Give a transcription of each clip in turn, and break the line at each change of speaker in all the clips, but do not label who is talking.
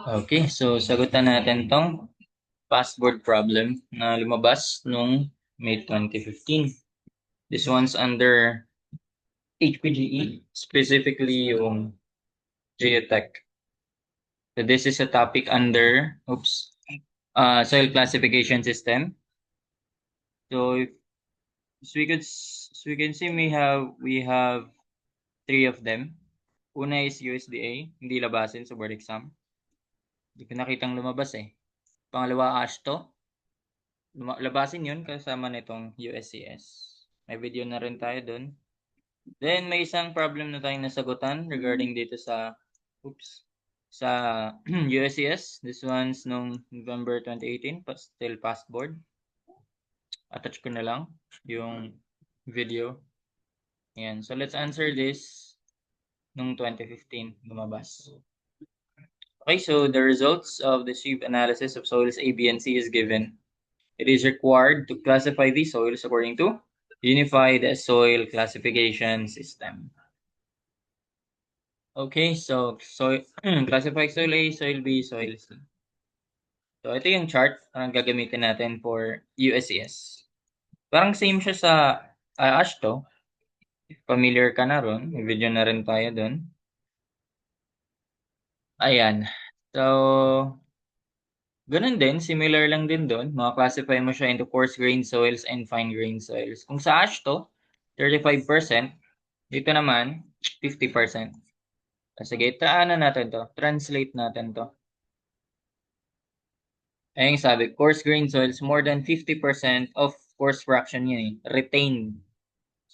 Okay, so sagutan natin tong passport problem na lumabas nung May 2015. This one's under HPGE, specifically yung geotech. So this is a topic under, soil classification system. So as we can see, we have three of them. Una is USDA, hindi labasin sa board exam. Hindi ko nakitang lumabas eh. Pangalawa, ASHTO. Labasin yun kasama nitong USCS. May video na rin tayo dun. Then may isang problem na tayong nasagutan regarding dito sa USCS. This one's nung November 2018, but still past board. Attach ko na lang yung video. Ayan. So let's answer this nung 2015 lumabas. Okay, so the results of the sheaf analysis of soils A, B, and C is given. It is required to classify these soils according to Unified Soil Classification System. Okay, so classify soil A, soil B, soil C. So ito yung chart ang gagamitin natin for USCS. Parang same siya sa ASHTO. Familiar ka na ron. May video na rin tayo dun. Ayan. So, ganun din. Similar lang din dun. Maka-classify mo siya into coarse-grained soils and fine-grained soils. Kung sa ASHTO, 35%. Dito naman, 50%. Sige, natin to. Translate natin to. Ayun yung sabi, coarse-grained soils, more than 50% of coarse fraction yun eh. Retained.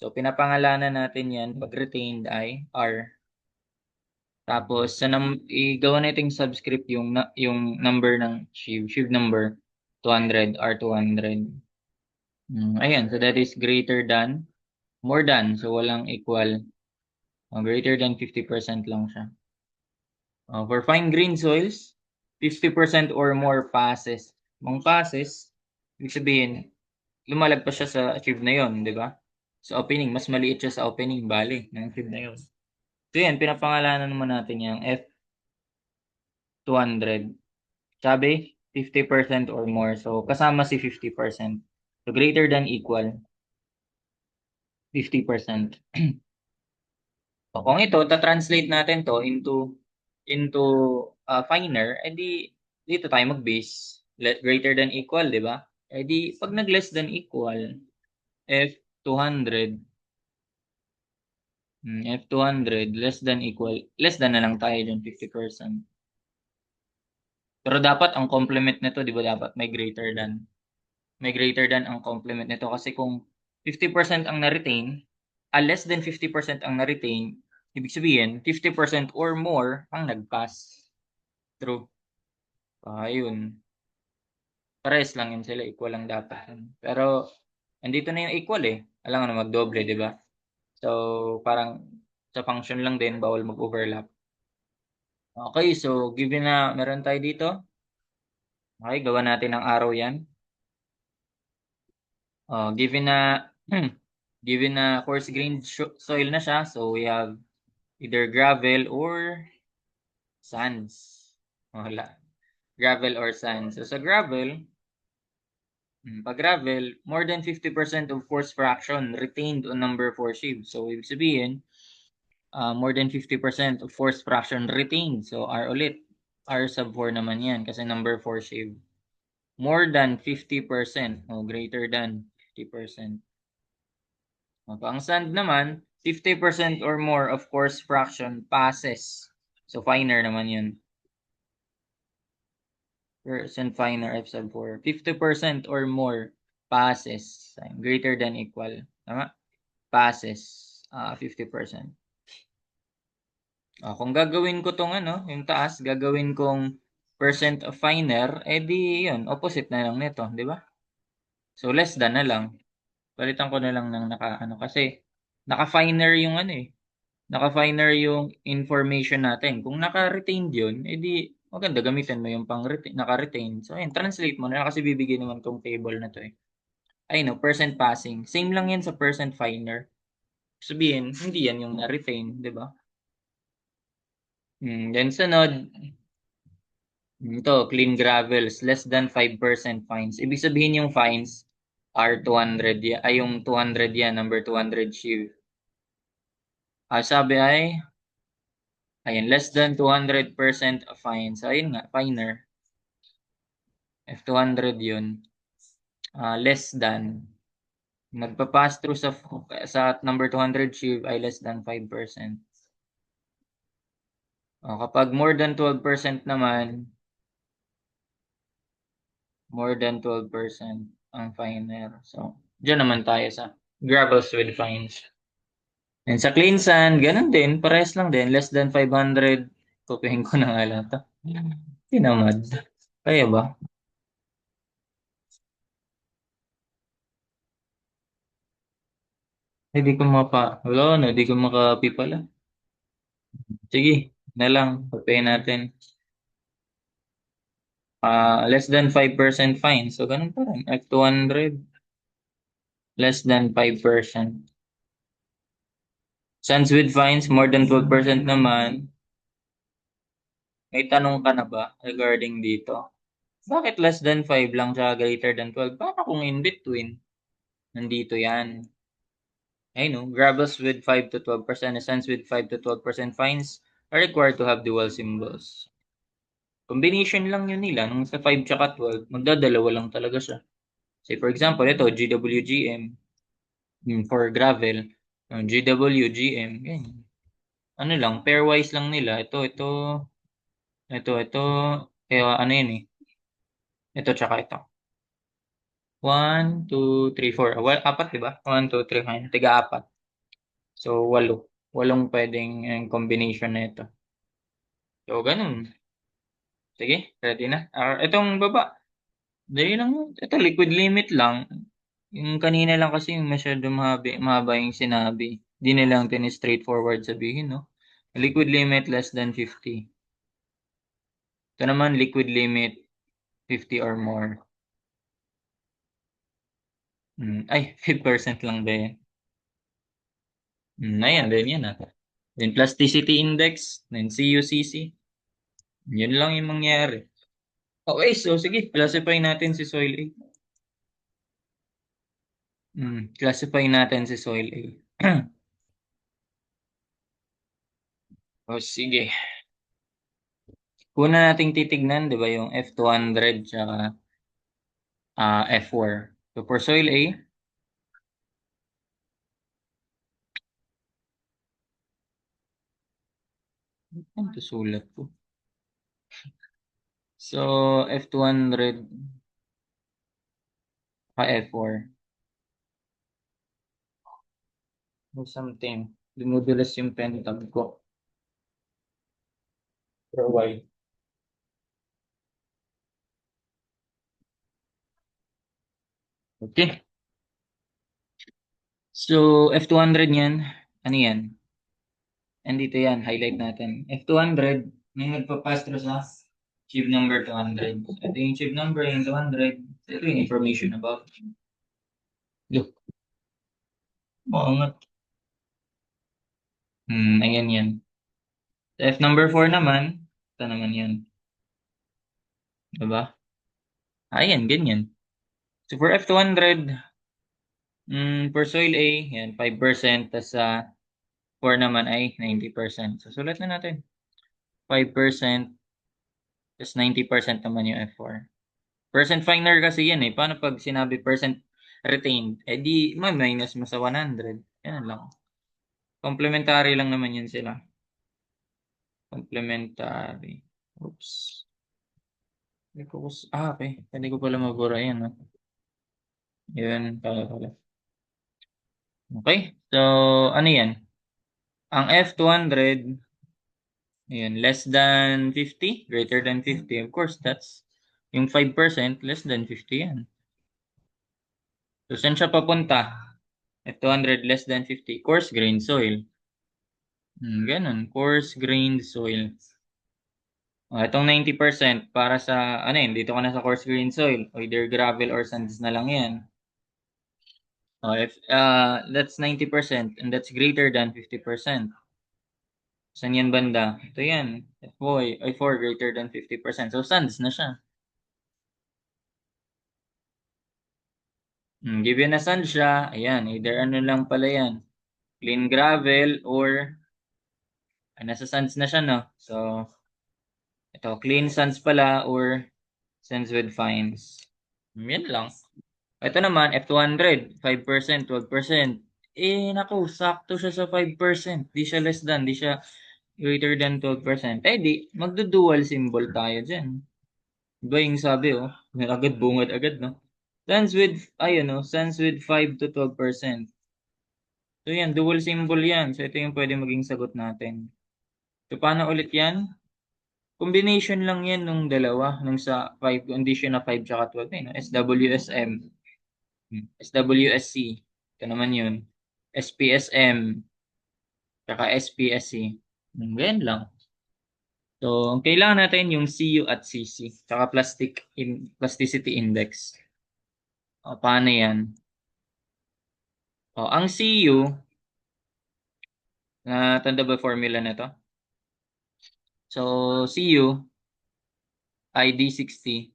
So, pinapangalanan natin yan. Pag retained ay R. Tapos, igawa natin yung subscript yung number ng sheave. Sheave number, 200, R200. Ayan, so that is greater than, more than, so walang equal. Greater than 50% lang siya. For fine-grained soils, 50% or more passes. Mga passes, ibig sabihin, lumalagpas siya sa achieve na yon, di ba? Sa opening, mas maliit siya sa opening, bali, ng achieve na yon. So yan, pinapangalanan naman natin yung F200. Sabi, 50% or more. So, kasama si 50%. So, greater than equal 50%. So, kung ito, ta-translate natin to into finer, edi dito tayo mag-base. Greater than equal, di ba? Edi pag nag-less than equal, F200, F200, less than equal, less than na lang tayo dyan, 50%. Pero dapat ang complement nito, di ba dapat may greater than. May greater than ang complement nito kasi kung 50% ang na-retain, less than 50% ang na-retain, ibig sabihin, 50% or more ang nag-pass. True. Ayun. Pares lang yun sila, equal lang dapat. Pero, andito na yung equal eh. Alam nga na magdoble, di ba? So, parang sa function lang din, bawal mag-overlap. Okay, so given na meron tayo dito, okay, gawa natin ng arrow yan. Given na, given na coarse-grained soil na siya, so we have either gravel or sands. Wala. Gravel or sands. So sa gravel, pag gravel, more than 50% of coarse fraction retained on number 4 sheaves. So, ibig sabihin, more than 50% of force fraction retained. So, R ulit. R sub 4 naman yan kasi number 4 sheave. More than 50% o greater than 50%. Ang sand naman, 50% or more of coarse fraction passes. So, finer naman yun. Percent finer F sub 4. 50% or more passes. Greater than equal. Tama? Passes. 50%. Kung gagawin ko tong yung taas, gagawin kong percent of finer, edi yun, opposite na lang nito, di ba? So, less than na lang. Palitan ko na lang ng kasi naka-finer yung naka-finer yung information natin. Kung naka-retained yun, edi maganda gamitin mo yung naka-retain. So, ayun, translate mo na kasi bibigyan naman tong table na to eh. Ayun, percent passing. Same lang yan sa percent finer. Sabihin, hindi yan yung na-retain, di ba? Then sunod, Ito, clean gravels, less than 5% fines. Ibig sabihin yung fines are 200 yan, ay yung 200 yan, number 200 shield. Sabi ay, ayun, less than 200% fines. Ayun nga, finer. If 200 yun, less than. Nagpa-pass through sa number 200 shield ay less than 5%. Kapag more than 12% naman, more than 12% ang finer. So, dyan naman tayo sa gravels with fines. And sa clean sand, ganun din. Parehas lang din. Less than 500. Kupihin ko na nga lang ito. Tinamad. Kaya ba? Hindi ko wala na, hindi ko makapi pala. Sige, na lang. Kupihin natin. Less than 5% fine. So, ganun pa rin. F200, less than 5%. Sands with fines, more than 12% naman. May tanong ka na ba regarding dito? Bakit less than 5 lang siya greater than 12? Paano kung in between? Nandito yan. I know, gravels with 5 to 12% and sands with 5 to 12% fines are required to have dual symbols. Combination lang yun nila. Nung sa 5 tsaka 12, magdadalawa lang talaga siya. Say for example, ito, GWGM for gravel. GWGM, ganyan. Ano lang, pairwise lang nila. Ito. Kaya ano yun eh. Ito tsaka ito. 1, 2, 3, 4. Well, apat, diba? 1, 2, 3, 4. Tiga-apat. So, 8. 8 pwedeng combination na ito. So, ganun. Sige, ready na. Itong baba. Dali lang. Ito, liquid limit lang. Yung kanina lang kasi yung masyado mahaba yung sinabi. Di na lang straightforward sabihin, no? Liquid limit less than 50. Ito naman, liquid limit 50 or more. Ay, 5% lang din. Ayan, din yan ah. Then plasticity index, then CUCC. Yun lang yung mangyari. Okay, so sige, classify natin si soil A. Classify natin si soil A. O sige. Una nating titignan, di ba, yung F200 tsaka F4. So for soil A, ano to sulat ko? So F200 F4 or something. Dumudulas yung pen tab ko. For why? Okay. So F200 yan, ano yan? Andito yan, highlight natin. F200, may nagpa-pass through sa chip number 200. Ito yung chip number, yung 200. Ito yung information about. Look, maangat. Ayan yan. Sa F number 4 naman, ito naman yan. Diba? Ayan, ganyan. So for F200, for soil A, yan, 5%. Tapos sa 4 naman ay 90%. So sulat na natin. 5%, tapos 90% naman yung F4. Percent finer kasi yan eh. Paano pag sinabi percent retained? Eh di, minus mo sa 100. Yan lang. Complementary lang naman yun sila. Complementary. Oops. Okay. Hindi ko pala mabura yan. No? Yun, pala. Okay. So, ano yan? Ang F200, yun, less than 50, greater than 50. Of course, that's yung 5%, less than 50 yan. So, saan siya papunta? F200 less than 50. Coarse grain soil. Ganun. Coarse grained soil. Itong 90% para sa, ano yun, dito ka na sa coarse grained soil. Either gravel or sands na lang yan. If that's 90% and that's greater than 50%. Saan yan banda? Ito yan. F4, ay 4 greater than 50%. So, sands na siya. Given na sand siya, ayan, either ano lang pala yan, clean gravel or nasa sands na siya, no? So, ito, clean sands pala or sands with fines. Yan lang. Ito naman, F200, 5%, 12%. Naku, sakto siya sa 5%. Di siya less than, di siya greater than 12%. Di, magdo-dual symbol tayo dyan. Iba yung sabi, oh. Agad bungad agad, no? Sands with 5 to 12%. So yan, dual symbol yan. So ito yung pwede maging sagot natin. So paano ulit yan? Combination lang yan nung dalawa. Nung sa 5, condition na 5 tsaka 12. No? SWSM. SWSC. Ito naman yun. SPSM. Tsaka SPSC. Ganyan lang. So, ang kailangan natin yung CU at CC. Tsaka plasticity index. O, paano yan? O, ang CU, tanda ba formula na to? So, CU ay D60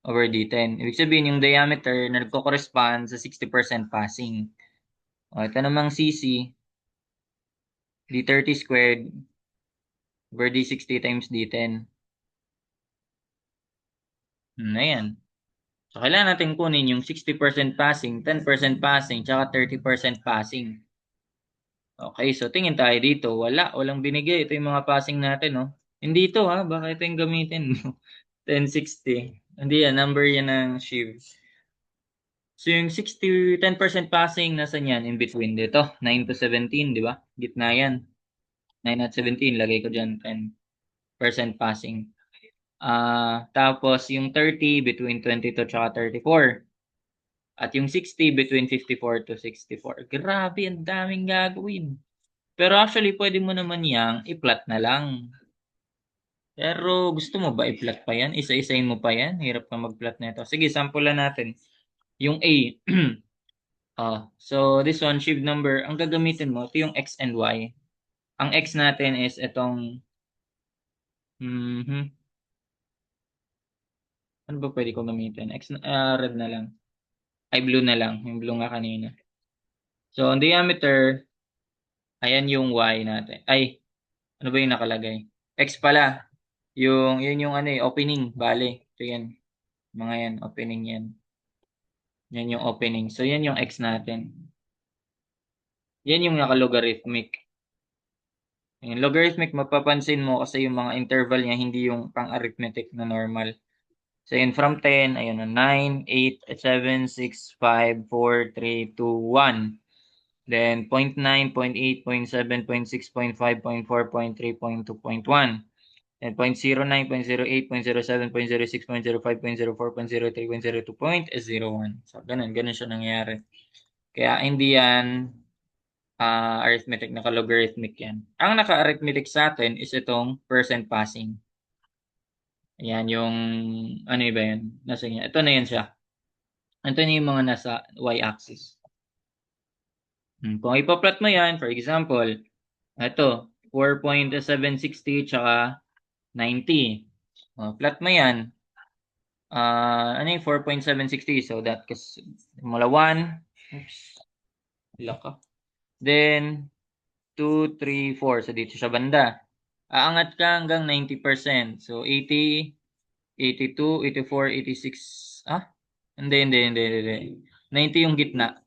over D10. Ibig sabihin, yung diameter na nagko-correspond sa 60% passing. O, ito namang CC, D30 squared over D60 times D10. Ayan. So, kailangan natin kunin yung 60% passing, 10% passing, tsaka 30% passing. Okay, so tingin tayo dito. Walang binigay. Ito yung mga passing natin, no? Hindi ito, ha? Baka ito yung gamitin mo. 1060. Hindi yan, number yan ng sheaves. So yung 10% passing, nasan yan? In between dito. 9 to 17, di ba? Gitna yan. 9 at 17, lagay ko dyan 10% passing. Tapos yung 30 between 22 tsaka 34. At yung 60 between 54 to 64. Grabe, ang daming gagawin. Pero actually, pwede mo naman yang i-plot na lang. Pero gusto mo ba i-plot pa yan? Isa-isahin mo pa yan? Hirap ka mag-plot na ito. Sige, sampulan natin. Yung A. So this one, shift number, ang gagamitin mo, ito yung X and Y. Ang X natin is itong, mhm, ano ba pwede ko gamitin? Red na lang. Ay, blue na lang. Yung blue nga kanina. So, ang diameter, ayan yung Y natin. Ay, ano ba yung nakalagay? X pala. Yun yung ano opening, bale. So yan, mga yan, opening yan. Yan yung opening. So yan yung X natin. Yan yung naka-logarithmic. Yung logarithmic, mapapansin mo kasi yung mga interval niya, hindi yung pang-arithmetic na normal. So yun, from 10, ayun na, 9, 8, 7, 6, 5, 4, 3, 2, 1. Then, 0.9, 0.8, 0.7, 0.6, 0.5, 0.4, 0.3, 0.2, 0.1. And 0.09, 0.08, 0.07, 0.06, 0.05, 0.04, 0.03, 0.02, 0.01. So, ganun siya nangyayari. Kaya hindi yan arithmetic, naka-logarithmic yan. Ang naka-arithmetic sa atin is itong percent passing. Ayan yung, ano ba yan? Nasa niya. Ito na yan siya. Ito na yung mga nasa y-axis. Kung ipa-plot mo yan, for example, ito, 4.760 tsaka 90. Plot mo yan. Ano yung 4.760? So that, kasi mula 1, oops, laka. Then, 2, 3, 4. So dito siya banda. Aangat ka hanggang 90%. So 80, 82, 84, 86. Hindi. 90 yung gitna.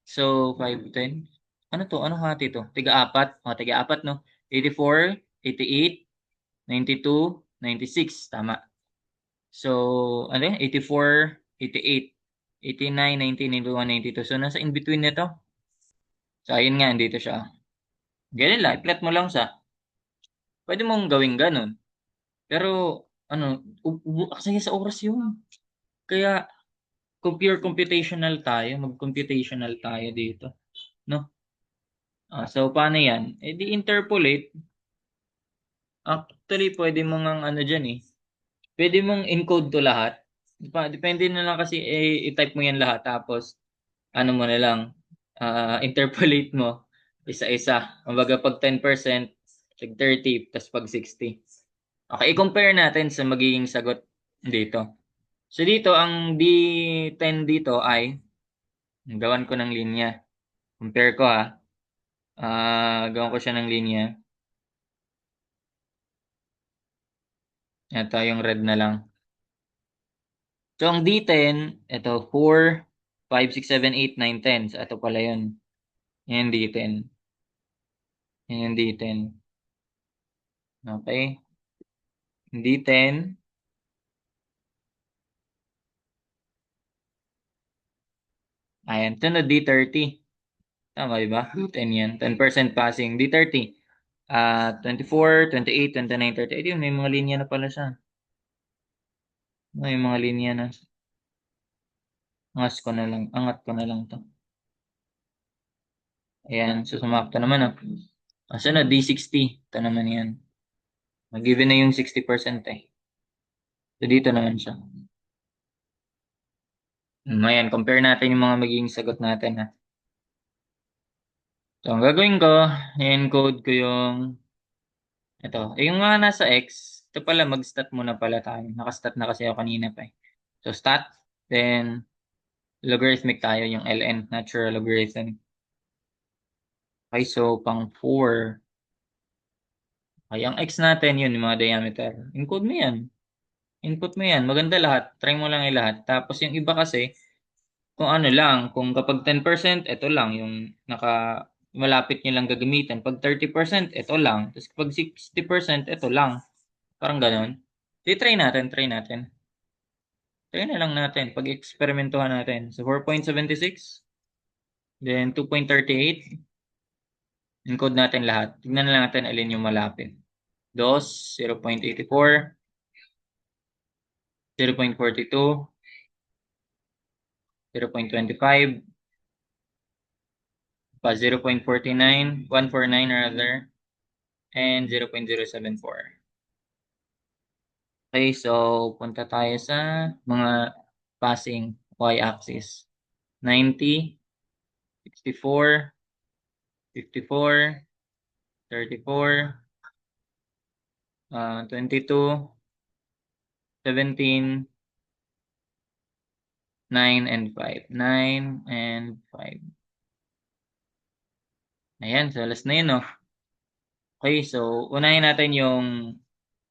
So 5, 10. Ano to? Anong hati to? Tiga-apat. Tiga-apat, no? 84, 88, 92, 96. Tama. So, ano yun? 84, 88, 89, 90, 91, 92. So, nasa in-between nito. So, ayun nga, dito siya. Ganun lang, i-plot mo lang siya. Pwede mong gawing ganun. Pero, ano, kasi sa oras yun. Kaya, kung pure computational tayo, mag-computational tayo dito. No? So, paano yan? Di interpolate. Actually, pwede mong ang ano dyan Pwede mong encode to lahat. Depende na lang kasi i-type mo yan lahat. Tapos, ano mo na lang, interpolate mo isa-isa. Kumbaga pag 10%, Tag 30, tas pag 60. Okay, i-compare natin sa magiging sagot dito. So dito, ang D10 dito ay, gawan ko ng linya. Compare ko ha. Gawan ko siya ng linya. Ito yung red na lang. So ang D10, ito 4, 5, 6, 7, 8, 9, 10. So ito pala yun. Yan yung D10. Yan yung D10. Okay. D10. Ayan. Sunod D30. Tama, di ba? D10 yan. 10% passing. D30. 24, 28, 29, 30. Ayun, may mga linya na pala siya. May mga linya na. Angat ko na lang to. Ayan, so sumakto naman ah. Sunod, D60. Ito naman yan. Mag-given na yung 60% eh. So dito naman siya. Ayan, compare natin yung mga magiging sagot natin ha. So ang gagawin ko, i-encode ko yung ito. Yung mga nasa X, ito pala mag-stat muna pala tayo. Nakastat na kasi ako kanina pa eh. So stat, then logarithmic tayo, yung ln, natural logarithm. Okay, so pang 4. Okay, ang X natin yun, yung mga diameter. Encode mo yan. Input mo yan. Maganda lahat. Try mo lang yung lahat. Tapos yung iba kasi, kung ano lang, kung kapag 10%, ito lang. Yung malapit nyo lang gagamitin. Pag 30%, ito lang. Tapos kapag 60%, ito lang. Parang ganon. Try natin, try natin. Try na lang natin. Pag-eksperimentuhan natin. So 4.76, then 2.38. Encode natin lahat. Tignan na lang natin alin yung malapit. 2, 0.84, 0.42, 0.25, pa 0.49, 149 rather, and 0.074. Okay, so punta tayo sa mga passing y-axis. 90, 64, 54, 34, 22, 17, 9, and 5. 9 and 5. Ayan, so last na yun, no? Okay, so unahin natin yung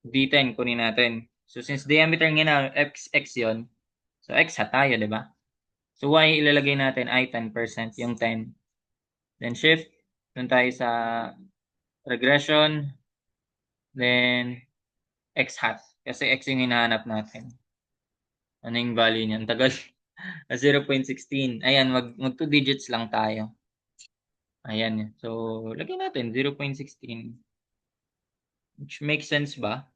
D10, kunin natin. So since diameter nga na x yun, so x ha tayo, di ba? So y ilalagay natin ay 10%, yung 10. Then shift, dun tayo sa regression, then x hat. Kasi x yung hinahanap natin. Ano yung value niyan? Tagal. 0.16. Ayan, mag 2 digits lang tayo. Ayan. So, lagyan natin 0.16. Which makes sense ba?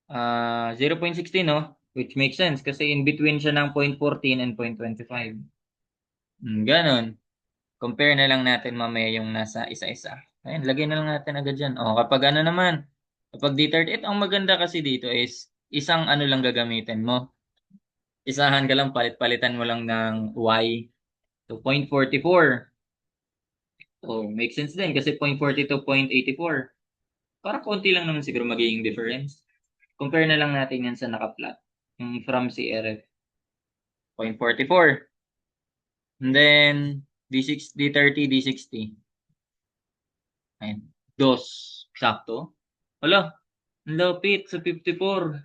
0.16, no? Which makes sense kasi in between siya ng 0.14 and 0.25. Ganon. Compare na lang natin mamaya yung nasa isa-isa. Ayun, lagay na lang natin agad dyan. O, kapag ano naman, kapag D38, ang maganda kasi dito is, isang ano lang gagamitin mo. Isahan ka lang, palit-palitan mo lang ng Y. So, 0.44. So, makes sense din kasi 0.42, 0.84. Parang konti lang naman siguro magiging difference. Compare na lang natin yan sa naka-plot. Yung from CRF. 0.44. And then, D6, D30, D60. Ayan. Dos. Sakto. Wala. Ang lapit sa 54.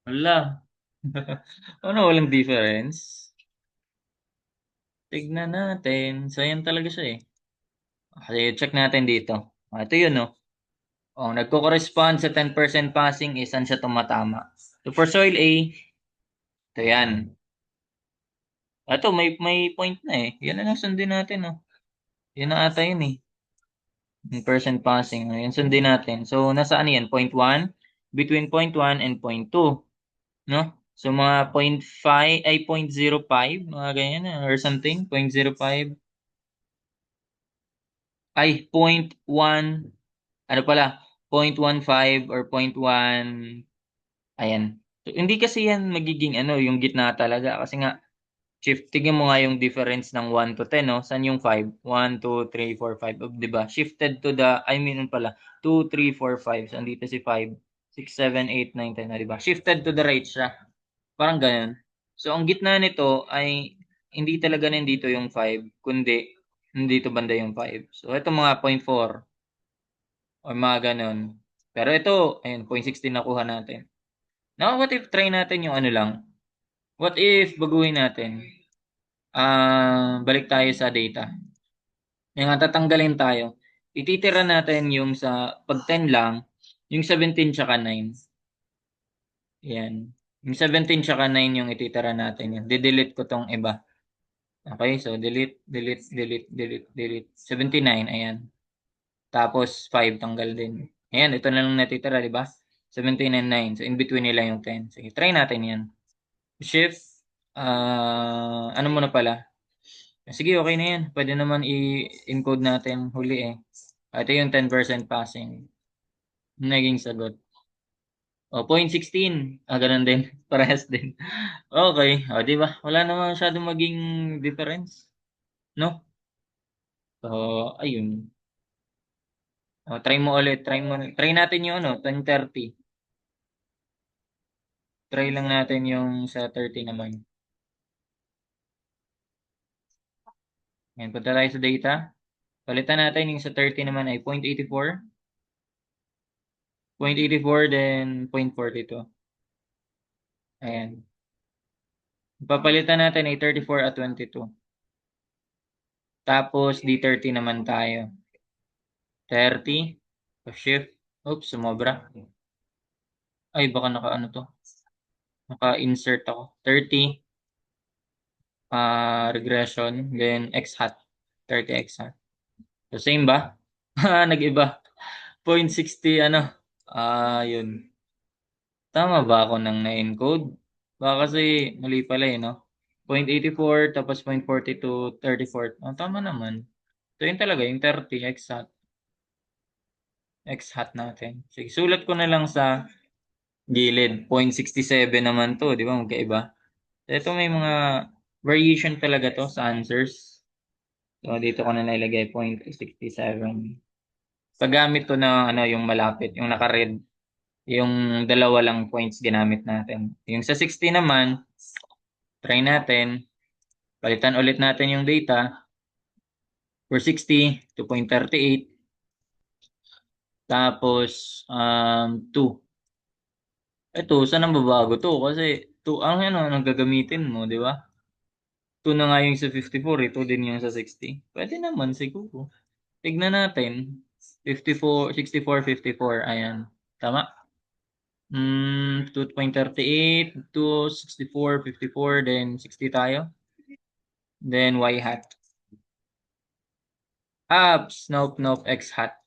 Wala. Ano, walang difference? Tignan natin. So, yan talaga siya eh. Kasi check natin dito. Ito yun, no? Nagko-correspond sa 10% passing is saan siya tumatama. So, for soil A, ito yan. Ito, may point na eh. Yan na lang sundin natin, no? Yan na ata yun eh. Yung percent passing. Yan sundin natin. So, nasaan yan? 0.1? Between 0.1 and 0.2. No? So, mga 0.5, ay 0.05, mga ganyan, or something, 0.05, ay 0.1, ano pala, 0.15 or 0.1, ayan. So, hindi kasi yan magiging ano, yung gitna talaga, kasi nga, Shift, tignan mo nga yung difference ng 1 to 10, no? Saan yung 5? 1, 2, 3, 4, 5. Oh, di ba? Shifted to the, I mean pala, 2, 3, 4, 5. So, andito si 5, 6, 7, 8, 9, 10, di ba? Shifted to the right siya. Parang ganun. So, ang gitna nito ay hindi talaga nandito yung 5, kundi nandito banda yung 5. So, ito mga 0.4 o mga ganun. Pero ito, ayun, 0.16 nakuha natin. Now, what if try natin yung ano lang? What if baguhin natin? Balik tayo sa data. Yung tatanggalin tayo. Ititira natin yung sa pag 10 lang, yung 17 tsaka 9. Yan. Yung 17 tsaka 9 yung ititira natin. Yan. Didelete ko tong iba. Okay, so delete, delete, delete, delete, delete. 79, ayan. Tapos 5 tanggal din. Ayan, ito na lang natitira, di ba? 17 and 9. So in between nila yung 10. Sige, try natin yan. Shift, ano muna pala? Sige, okay na yan. Pwede naman i-encode natin huli eh. Ito yung 10% passing. Naging sagot. O, 0.16. Ganun din. Parehas din. Okay. O, di ba? Wala naman masyadong maging difference. No? So, ayun. O, try mo ulit. Try mo. Try natin yung ano, 1030. Try lang natin yung sa 30 naman. Ayan, punta tayo sa data. Palitan natin yung sa 30 naman ay 0.84. 0.84 then 0.42. Ayan. Papalitan natin ay 34 at 22. Tapos D30 naman tayo. 30. Shift. Oops, sumobra. Ay, baka naka-ano to. Naka-insert ako. 30. Regression. Then X hat. 30 X hat. So, same ba? Nag-iba. 0.60 ano. Yun. Tama ba ako nang na-encode? Baka kasi mali pala eh, no? 0.84 tapos 0.42, 34. Tama naman. So, yun talaga, yung 30 X hat. X hat natin. Sige, sulat ko na lang sa gilid. 0.67 naman to, di ba? Magkaiba. Ito may mga variation talaga to sa answers. So, dito ko na nailagay 0.67. Paggamit to na ano, yung malapit, yung naka-red, yung dalawa lang points ginamit natin. Yung sa 60 naman, try natin. Palitan ulit natin yung data. For 60, 2.38. Tapos, 2. Ito, saan ang babago to? Kasi 2 ang ano, ang gagamitin mo, di ba? 2 na nga yung sa 54, ito din yung sa 60. Pwede naman siguro. Tignan natin. 54, 64, 54. Ayan. Tama? 2.38 to 64, 54, then 60 tayo. Then Y hat. Nope, nope, X hat.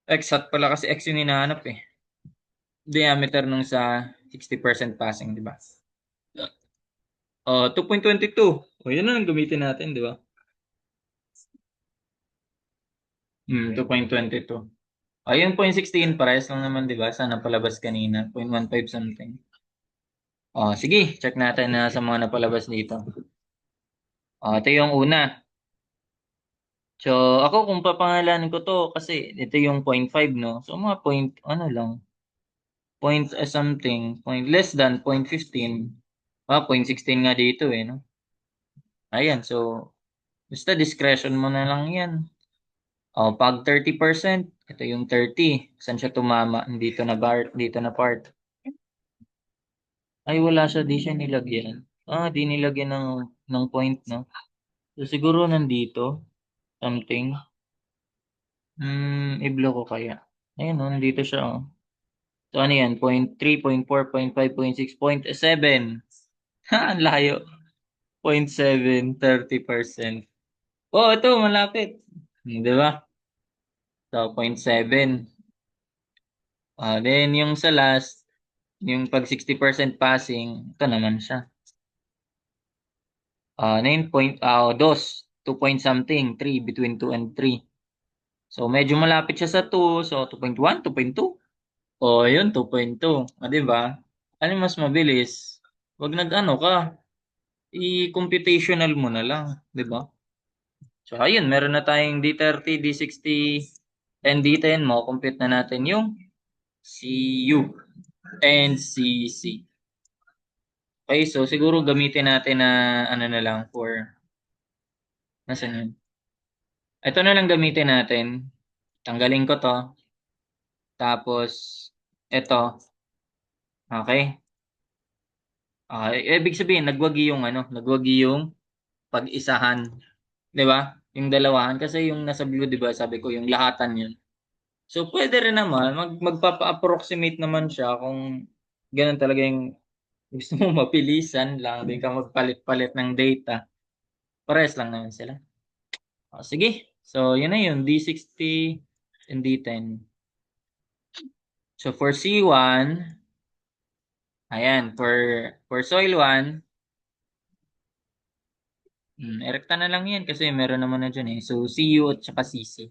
X hat pala kasi X yung hinahanap eh. Diameter nung sa 60% passing, di ba? 2.22. Yun na lang gamitin natin, di ba? 2.22. Yung 0.16, parehas lang naman, di ba? Sana palabas kanina. 0.15 something. Sige, check natin na sa mga napalabas dito. Ito yung una. So, ako kung papangalanan ko to, kasi ito yung 0.5, no? So, mga point, ano lang, point something, point less than 0.15. 0.16 nga dito eh, no? Ayan, so, basta discretion mo na lang yan. Pag 30%, ito yung 30. Saan siya tumama? Dito na part. Ay, wala siya. Di siya nilagyan. Di nilagyan ng point, no? So, siguro nandito. Something. I-block ko kaya. Ayun, no? Nandito siya, oh. So, ano yan? 0.3, 0.4, 0.5, 0.6, 0.7. Ha, ang layo. 0.7, 30%. Ito, malapit. Di ba? So, 0.7. Then, yung sa last, yung pag 60% passing, ito naman siya. 9 point, 2 point something, 3, between 2 and 3. So, medyo malapit siya sa 2. So, 2.1, 2.2. Yun, 2.2. Di ba? Ano mas mabilis? Wag nag-ano ka. i-computational mo na lang, di ba? So, ayun, meron na tayong D30, D60, and D10. Mako-compute na natin yung CU and CC. Okay, so siguro gamitin natin na ano na lang for, nasan yun? Ito na lang gamitin natin. Tanggalin ko to. Tapos, ito. Okay. Ibig sabihin, nagwagi yung ano, nagwagi yung pag-isahan. 'Di ba? Yung dalawahan. Kasi yung nasa blue, 'di ba, sabi ko, yung lahatan yun. So, pwede rin naman, magpapa-approximate naman siya kung ganun talaga yung gusto mo mapilisan lang, di ka magpalit-palit ng data. Pares lang naman sila. Sige. So, yun na yun. D60 and D10. So, for C1, ayan, for soil 1, erekta na lang yan kasi meron naman na dyan eh. So, CU at saka CC.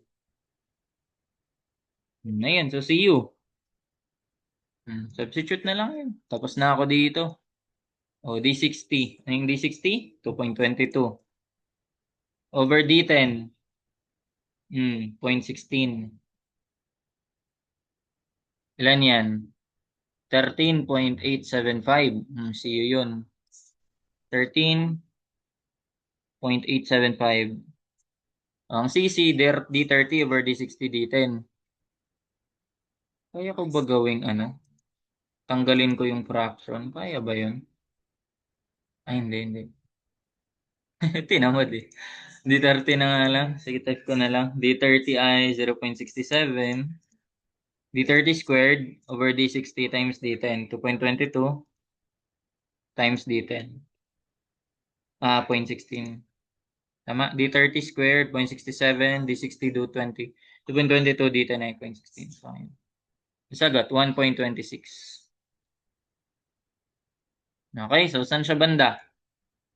Ayan, so CU. Substitute na lang yun. Tapos na ako dito. O, D60. Ano yung D60? 2.22. Over D10. 0.16. Ilan yan? 13.875. CU yun. 13.875. Ang CC, D30 over D60, D10. Kaya ko ba gawing ano? Tanggalin ko yung fraction. Kaya ba yun? Ay, hindi, hindi. Tinamad eh. D30 na nga lang. Sige, type ko na lang. D30 ay 0.67. D30 squared over D60 times D10. 2.22 times D10. 0.16. Tama. D30 squared, 0.67. D60 do 20. 2.22 D10 ay 0.16. Fine. Sagot, 1.26. Okay, so saan siya banda?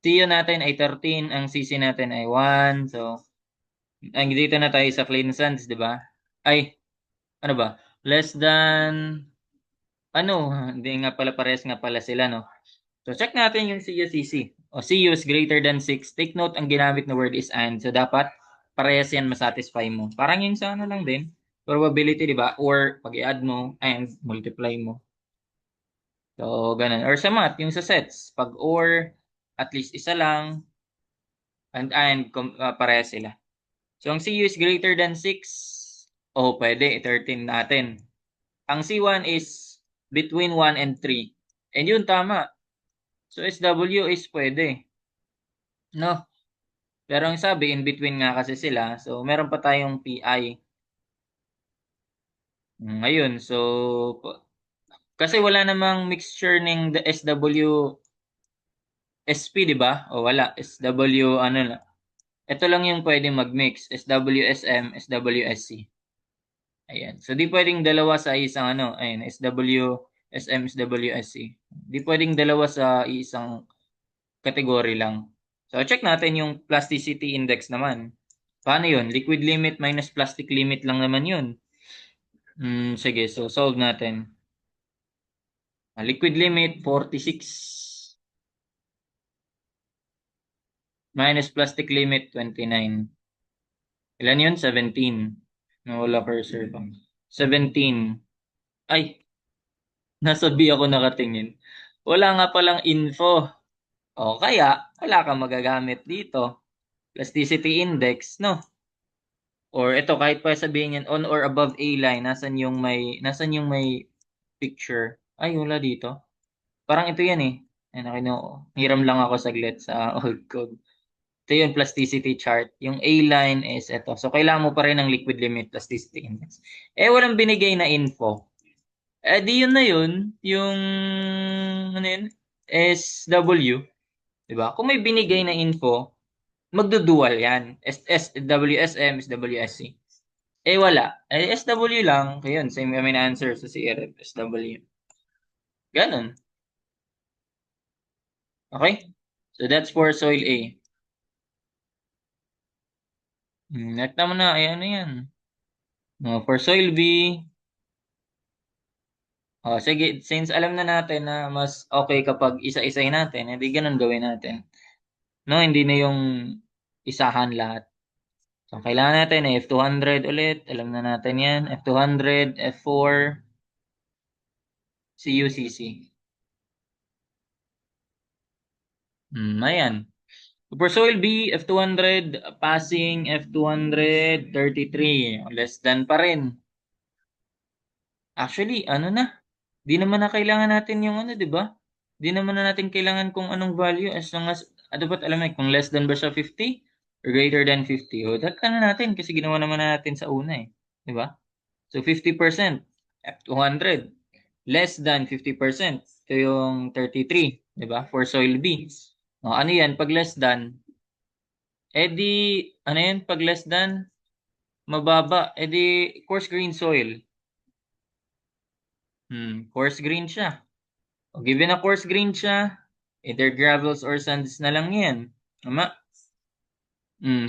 CU natin ay 13, ang CC natin ay 1. So, ang dito na tayo sa clean sands, di ba? Ay, ano ba? Less than, ano, hindi nga pala, pares nga pala sila, no? So, check natin yung CU, CC. O, CU is greater than 6. Take note, ang ginamit na word is and. So, dapat, parehas yan masatisfy mo. Parang yung sa ano lang din. Probability, di ba? Or, pag i-add mo, and multiply mo. So, ganun. Or sa math, yung sa sets. Pag or, at least isa lang, and parehas sila. So, ang CU is greater than 6. Oh, pwede. 13 natin. Ang C1 is between 1 and 3. And yun, tama. So, SW is pwede. No? Pero ang sabi, in between nga kasi sila. So, meron pa tayong PI. Ngayon, so, kasi wala namang mixture ng the SW SP, di ba? O wala. SW, ano na. Ito lang yung pwedeng mag-mix. SWSM, SWSC. Ayan. So, di pwedeng dalawa sa isang ano. Ayan, SWSM, SWSC. Di pwedeng dalawa sa isang category lang. So, check natin yung plasticity index naman. Paano yun? Liquid limit minus plastic limit lang naman yun. Sige, so solve natin. Liquid limit, 46. Minus plastic limit, 29. Ilan yun? 17. Nawala cursor pa. 17. Ay, nasa B ako nakatingin. Wala nga palang info. O kaya, wala kang magagamit dito. Plasticity index, no? Or ito, kahit pa sabihin yan, on or above A line, nasan yung may picture? Ay, wala dito. Parang ito yan eh. Ay, hiram lang ako saglit sa old code. Ito yung plasticity chart. Yung A line is ito. So, kailangan mo pa rin ng liquid limit plasticity index. Walang binigay na info. Di yun na yun. Yung, ano yun? SW. Diba? Kung may binigay na info, magdudual yan. SWSM, SWSC. Wala. SW lang. Ayun, same kami na answer sa CRF, SW. Ganon. Okay? So, that's for soil A. Next naman na, ano yan? No, for soil B, sige, since alam na natin na mas okay kapag isa-isay natin, hindi ganun gawin natin. No, hindi na yung isahan lahat. So, kailangan natin F200 ulit. Alam na natin yan. F200, F4, CUCC. Ayan. For soil B, F200, passing, F200, 33. Less than pa rin. Actually, ano na? Di naman na kailangan natin yung ano, di ba? Di naman na natin kailangan kung anong value as long as, dapat alam mo, kung less than ba siya 50 or greater than 50. O, that na natin kasi ginawa naman natin sa una eh. Di ba? So, 50%, F200. Less than 50%. Ito yung 33. Di ba? For soil B. O, ano yan? Pag less than, edi, ano yan? Pag less than, mababa. Edi, coarse green soil. Coarse green siya. O, given na coarse green siya, either gravels or sands na lang yan. Tama?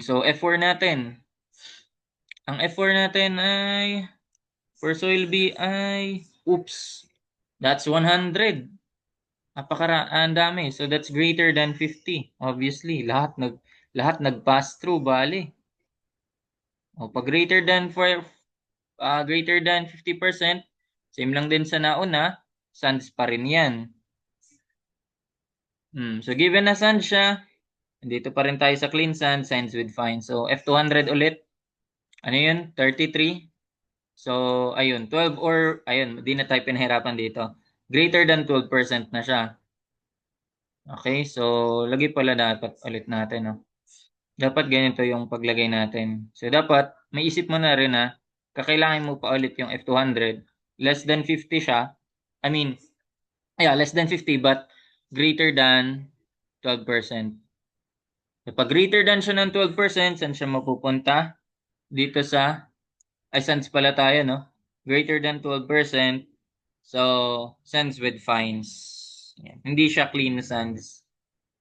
So, F4 natin. Ang F4 natin ay, for soil B ay, oops, that's 100. Ang dami. So, that's greater than 50. Obviously, lahat nag-pass through, bali. O, pag greater than 50%, same lang din sa nauna, sands pa rin yan. So, given na sand siya, dito pa rin tayo sa clean sand, sands with fine. So, F200 ulit. Ano yun? 33. So, ayun, 12 or, ayun, di na tayo pinahirapan dito. Greater than 12% na siya. Okay, so, lagi pala dapat ulit natin, no? Dapat ganito yung paglagay natin. So, dapat, may isip mo na rin na, kakailangan mo pa ulit yung F200. Less than 50 siya. I mean, yeah, less than 50 but greater than 12%. Kapag greater than siya ng 12%, saan siya mapupunta? Dito sa, ay sands pala tayo, no? Greater than 12%. So, sands with fines. Yan. Hindi siya clean sands.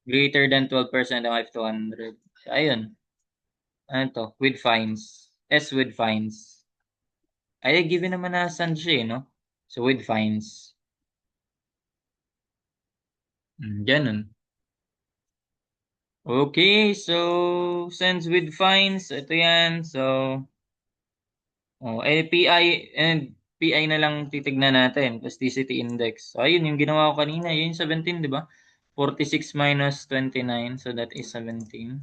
Greater than 12% ang F200. So, ayun. Ano to? With fines. S with fines. Ay, given naman na sands siya, no? So, with fines. Ganun. Okay, so, sands with fines. Ito yan. So, PI and PI na lang titignan natin, plasticity index. So, ayun yung ginawa ko kanina, yun yung 17, di ba? 46 minus 29, so that is 17.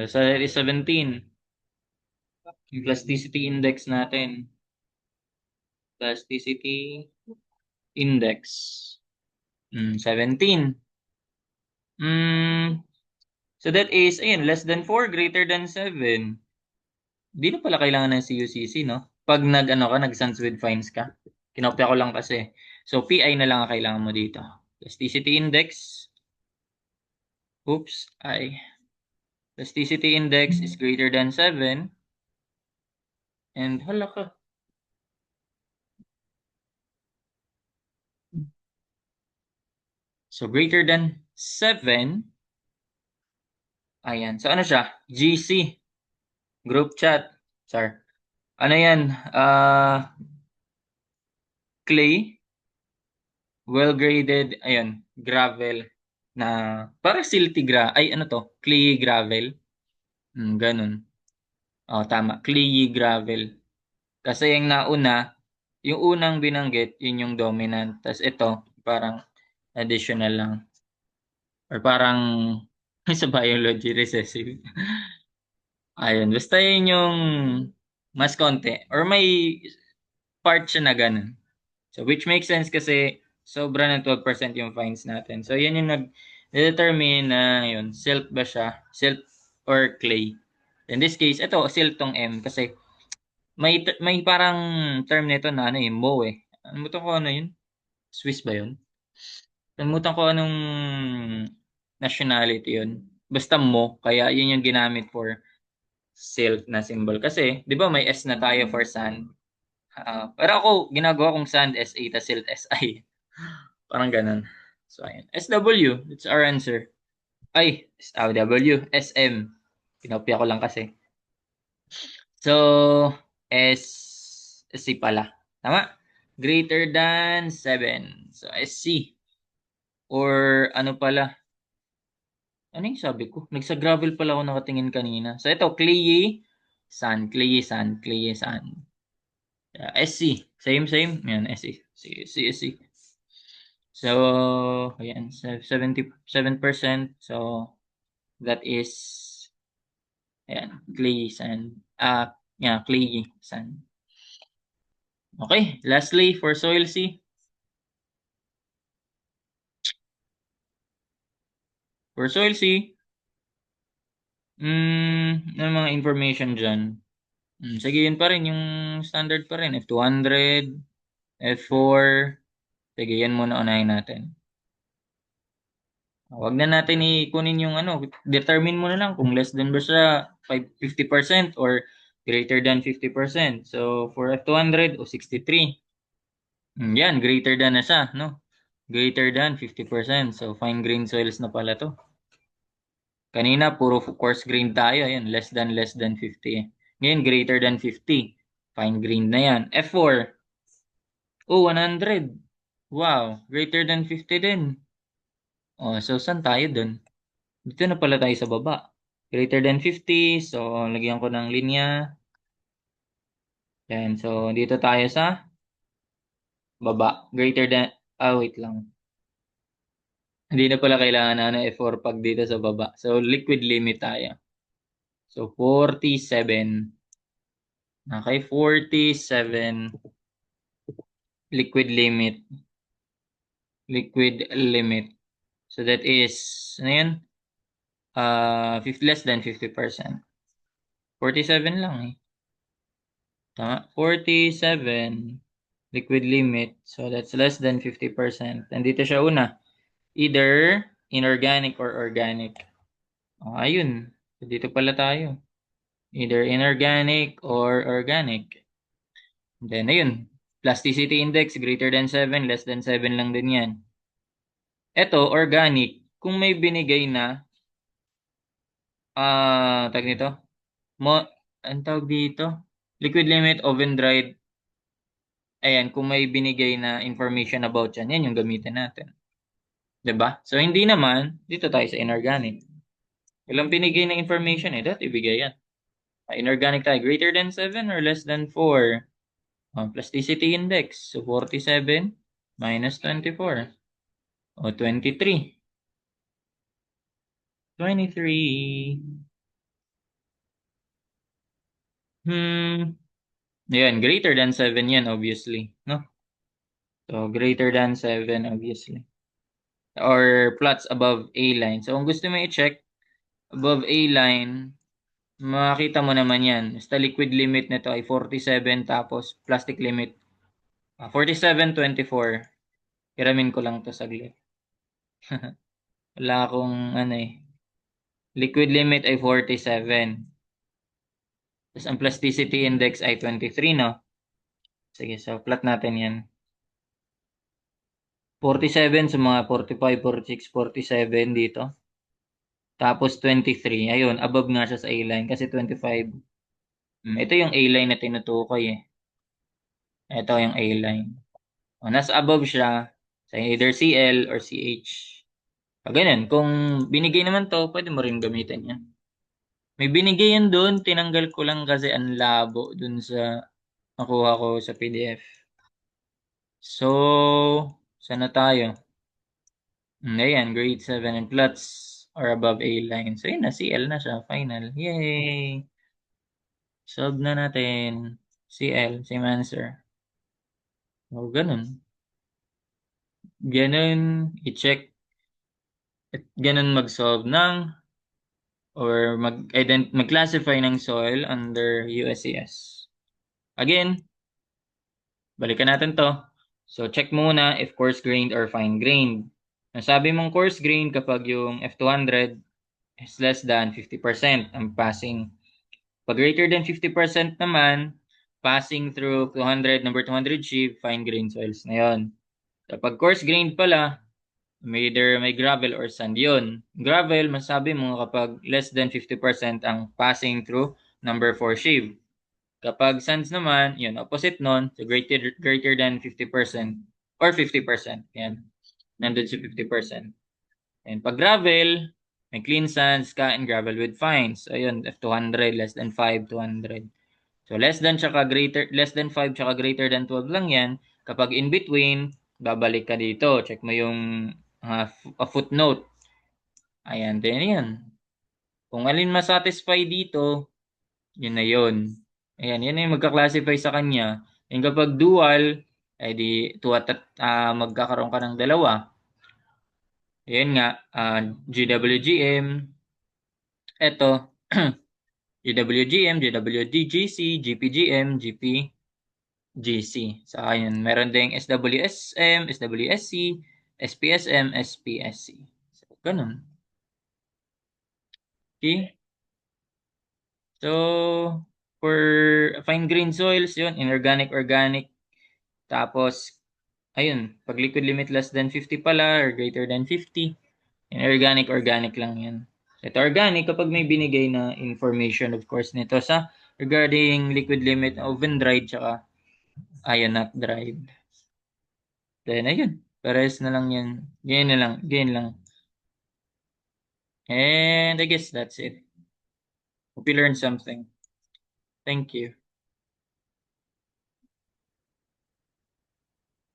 So that is 17. Yung plasticity index natin. Plasticity index. 17. So that is, ayun, less than 4, greater than 7. Di na pala kailangan ng CUCC, no? Pag nag-ano ka, nag-sans with fines ka. Kinopya ko lang kasi. So, PI na lang ang kailangan mo dito. Plasticity index. Oops, I. Plasticity index is greater than 7. And hala ka. So, greater than 7. Ayan. So, ano siya? GC. Group chat. Sir. Ano yan? Clay. Well-graded. Ayun. Gravel. Na, para silty ay ano to? Clay gravel. Ganun. Tama. Clayey gravel. Kasi yung nauna, yung unang binanggit, yun yung dominant. Tapos ito, parang additional lang. Or parang sa biology recessive. Ayun. Basta yun yung mas konti. Or may part siya na ganun. So, which makes sense kasi sobra ng 12% yung fines natin. So, yan yung nag-determine na yun, silt ba siya? Silt or clay? In this case, ito, silt tong M kasi may parang term nito na ano mo eh. Ano ko ano yun? Swiss ba yun? Kalimutan ko anong nationality yun. Basta mo, kaya yun yung ginamit for silt na symbol. Kasi, di ba may S na tayo for sand? Pero ako, ginagawa kong sand SA, ta silt SI. Parang ganun. So, ayun. SW, that's our answer. Ay, SW, SM. Pinopya ko lang kasi. So, SC pala. Tama? Greater than 7. So, SC. or ano pala, ano yung sabi ko? Nagsa-gravel pala ako nakatingin kanina. So ito, clayey sand. SC, same. Yan, SC. SC. So, ayan, 77%. So, that is, ayan, clayey sand. Yeah, clayey sand. Okay, lastly, for soil C. For soil C, ano mga information dyan? Sige, yun pa rin, yung standard pa rin. F200, F4. Sige, yan muna unahin natin. Wag na natin ikunin yung ano, determine mo na lang kung less than ba siya 50% or greater than 50%. So, for F200 o 63. Yan, greater than na siya, no? Greater than 50%. So, fine grain soils na pala to. Kanina, puro coarse grain tayo. Ayan, less than 50. Ngayon, greater than 50. Fine grain na yan. F4. Oh, 100. Wow, greater than 50 din. Oh, so saan tayo dun? Dito na pala tayo sa baba. Greater than 50. So, lagyan ko ng linya. Yan. So, dito tayo sa baba. Greater than, wait lang. Hindi na pala kailangan na ng F4 pag dito sa baba. So, liquid limit tayo. So, 47. Okay, 47. Liquid limit. Liquid limit. So, that is, ano yun? 50, less than 50%. 47 lang eh. Tama? 47 liquid limit. So, that's less than 50%. Nandito siya una. Either inorganic or organic. Ayun. So, dito pala tayo. Either inorganic or organic. Then, ayun. Plasticity index, greater than 7, less than 7 lang din yan. Ito, organic. Kung may binigay na, tag nito, ang tawag dito, liquid limit, oven dried. Ayan, kung may binigay na information about yan, yan yung gamitin natin. 'Di ba? So, hindi naman, dito tayo sa inorganic. Walang binigay na information eh, dapat ibigay yan. Inorganic tayo, greater than 7 or less than 4. Plasticity index, so 47 minus 24. O, 23. 23. Ayan, greater than 7 yan, obviously. No? So, greater than 7, obviously. Or plots above A line. So, kung gusto mo i-check, above A line, makita mo naman yan. Basta liquid limit nito ay 47 tapos plastic limit 47.24. Hiramin ko lang to saglit. Wala akong ano eh. Liquid limit ay 47. Tapos ang plasticity index ay 23, no? Sige, so plot natin yan. 47 sa mga 45, 46, 47 dito. Tapos 23. Ayun, above nga siya sa A-line kasi 25. Ito yung A-line na tinutukoy eh. Ito yung A-line. Nasa above siya sa either CL or CH. Ganun. Kung binigay naman to, pwede mo rin gamitin yan. May binigay yan doon. Tinanggal ko lang kasi ang labo doon sa nakuha ko sa PDF. So, saan na tayo? Ayan, grade 7 and plots or above A-line. So, yun na. CL na siya. Final. Yay! Solve na natin. CL. Same answer. O, ganun. Ganun. I-check. At ganun mag-solve ng or mag-classify ng soil under USCS. Again, balikan natin to. So, check muna if coarse-grained or fine-grained. Nasabi mong coarse-grained kapag yung F200 is less than 50% ang passing. Pag greater than 50% naman, passing through 200, number 200 sheave, fine-grained soils na yon. Kapag coarse-grained pala, either may gravel or sand yun. Gravel, masabi mo kapag less than 50% ang passing through number 4 sheave. Kapag sands naman, yun, opposite nun, so greater than 50% or 50%. Yan. nandun si 50%. And pag gravel, may clean sand, ska, and gravel with fines. Ayun, F200, less than 5, 200. So less than 5 tsaka greater than 12 lang yan. Kapag in between, babalik ka dito. Check mo yung footnote. Ayan, then yan. Kung alin masatisfy dito, yun na yun. Ayan, yan na yung magka-classify sa kanya. And kapag dual, ay di magkakaroon ka ng dalawa. Ayan nga, GWGM, eto, GWGM, GWDGC, GPGM, GPGC. So, ayun, meron ding SWSM, SWSC, SPSM, SPSC. So, ganun. Okay? So, for fine grain soils, yun, inorganic, organic. Tapos, ayun, pag liquid limit less than 50 pala or greater than 50, inorganic, organic lang yan. Ito organic kapag may binigay na information of course nito sa regarding liquid limit oven dried tsaka ion not dried. Then ayun, pares na lang yan. Gain lang. And I guess that's it. Hope you learned something. Thank you.